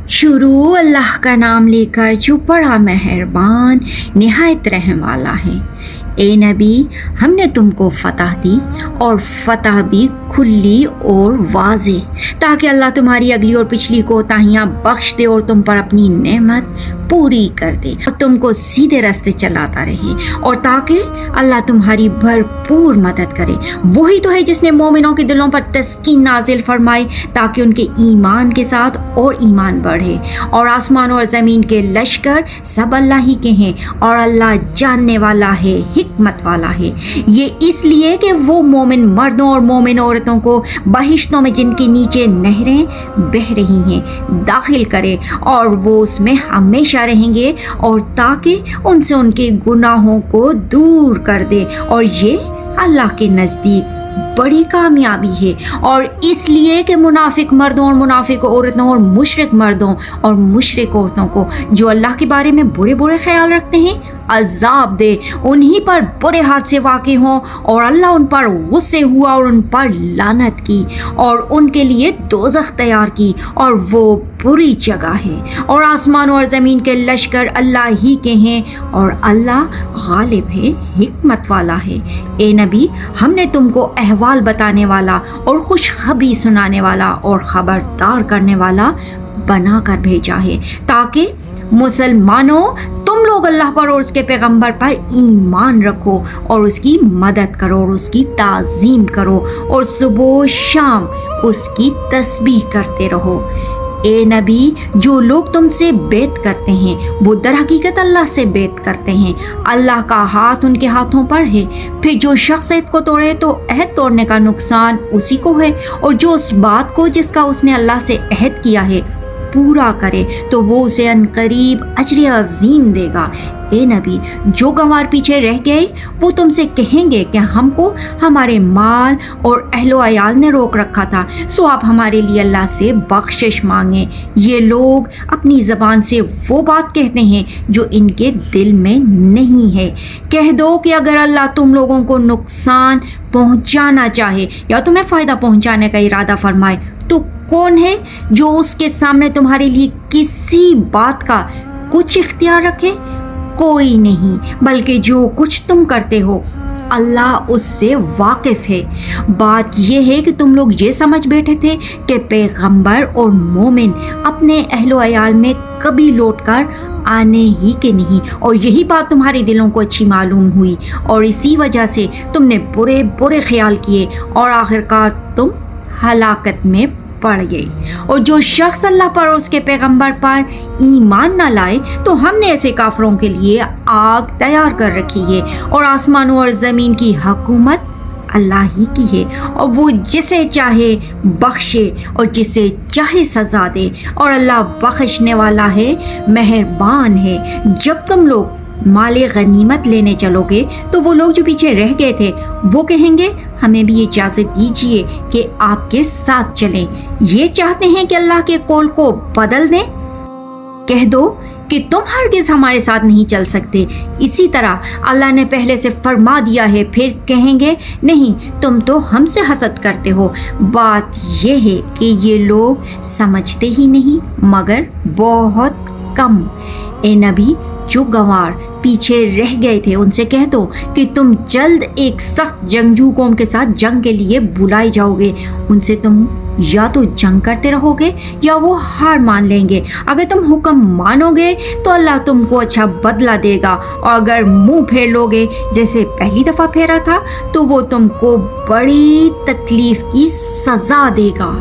शुरू अल्लाह का नाम लेकर जो बड़ा मेहरबान निहायत रहम वाला है। ए नबी, हमने तुमको फ़तह दी और फ़तह भी खुली और वाज़े, ताकि अल्लाह तुम्हारी अगली और पिछली कोताहियाँ बख्श दे और तुम पर अपनी नेमत पूरी कर दे और तुमको सीधे रास्ते चलाता रहे, और ताकि अल्लाह तुम्हारी भरपूर मदद करे। वही तो है जिसने मोमिनों के दिलों पर तस्कीन नाजिल फरमाई ताकि उनके ईमान के साथ और ईमान बढ़े। और आसमान और ज़मीन के लश्कर सब अल्लाह ही के हैं, और अल्लाह जानने वाला है, हिकमत वाला है। ये इसलिए कि वो मोमिन मर्दों और मोमिन औरतों को बहिश्तों में जिनके नीचे नहरें बह रही हैं दाखिल करे, और वो उसमें हमेशा रहेंगे, और ताकि उनसे उनके गुनाहों को दूर कर दे। और ये अल्लाह के नज़दीक बड़ी कामयाबी है। और इसलिए कि मुनाफिक मर्दों और मुनाफिक औरतों और मुशरिक मर्दों और मुशरिक औरतों को जो अल्लाह के बारे में बुरे बुरे ख्याल रखते हैं अजाब दे, उन्हीं पर बुरे हादसे वाक़ हों, और अल्लाह उन पर गुस्से हुआ और उन पर लानत की और उनके लिए दोज़ख तैयार की, और वो बुरी जगह है। और आसमान और ज़मीन के लश्कर अल्लाह ही के हैं, और अल्लाह गालिब है, हिकमत वाला है। ए नबी, हमने तुमको अहवाल बताने वाला और खुशखबरी सुनाने वाला और ख़बरदार करने वाला बना कर भेजा है, ताकि मुसलमानों तुम लोग अल्लाह पर और उसके पैगंबर पर ईमान रखो और उसकी मदद करो और उसकी ताज़ीम करो और सुबह शाम उसकी तस्बीह करते रहो। ए नबी, जो लोग तुमसे बेत करते हैं वो दर हकीकत अल्लाह से बेत करते हैं। अल्लाह का हाथ उनके हाथों पर है। फिर जो शख्स अहद को तोड़े तो अहद तोड़ने का नुकसान उसी को है, और जो उस बात को जिसका उसने अल्लाह से अहद किया है पूरा करे तो वो उसे अनकरीब अजर अजीम देगा। ए नबी, जो गंवार पीछे रह गए वो तुमसे कहेंगे कि हमको हमारे माल और अहलो अयाल ने रोक रखा था, सो आप हमारे लिए अल्लाह से बख्शिश मांगें। ये लोग अपनी ज़बान से वो बात कहते हैं जो इनके दिल में नहीं है। कह दो कि अगर अल्लाह तुम लोगों को नुकसान पहुंचाना चाहे या तुम्हें फ़ायदा पहुंचाने का इरादा फरमाए तो कौन है जो उसके सामने तुम्हारे लिए किसी बात का कुछ इख्तियार रखे? कोई नहीं, बल्कि जो कुछ तुम करते हो अल्लाह उससे वाकिफ़ है। बात यह है कि तुम लोग ये समझ बैठे थे कि पैगंबर और मोमिन अपने अहलो अयाल में कभी लौट कर आने ही के नहीं, और यही बात तुम्हारे दिलों को अच्छी मालूम हुई, और इसी वजह से तुमने बुरे बुरे ख्याल किए और आखिरकार तुम हलाकत में पड़ गई। और जो शख्स अल्लाह पर और उसके पैगंबर पर ईमान ना लाए तो हमने ऐसे काफरों के लिए आग तैयार कर रखी है, और आसमानों और ज़मीन की हुकूमत अल्लाह ही की है, और वो जिसे चाहे बख्शे और जिसे चाहे सज़ा दे, और अल्लाह बख्शने वाला है, मेहरबान है। जब तुम लोग माले गनीमत लेने चलोगे तो वो लोग जो पीछे रह गए थे वो कहेंगे हमें भी इजाज़त दीजिए कि आपके साथ चलें। ये चाहते हैं कि अल्लाह के कौल को बदल दें। कह दो कि तुम हरगिज़ हमारे साथ नहीं चल सकते। इसी तरह अल्लाह ने पहले से फरमा दिया है। फिर कहेंगे नहीं, तुम तो हमसे हसद करते हो। बात यह है कि ये लोग समझते ही नहीं, मगर बहुत कम। ए नबी, जो गंवार पीछे रह गए थे उनसे कह दो कि तुम जल्द एक सख्त जंगजू कौम के साथ जंग के लिए बुलाए जाओगे। उनसे तुम या तो जंग करते रहोगे या वो हार मान लेंगे। अगर तुम हुक्म मानोगे तो अल्लाह तुमको अच्छा बदला देगा, और अगर मुंह फेर लोगे जैसे पहली दफ़ा फेरा था तो वो तुमको बड़ी तकलीफ़ की सज़ा देगा।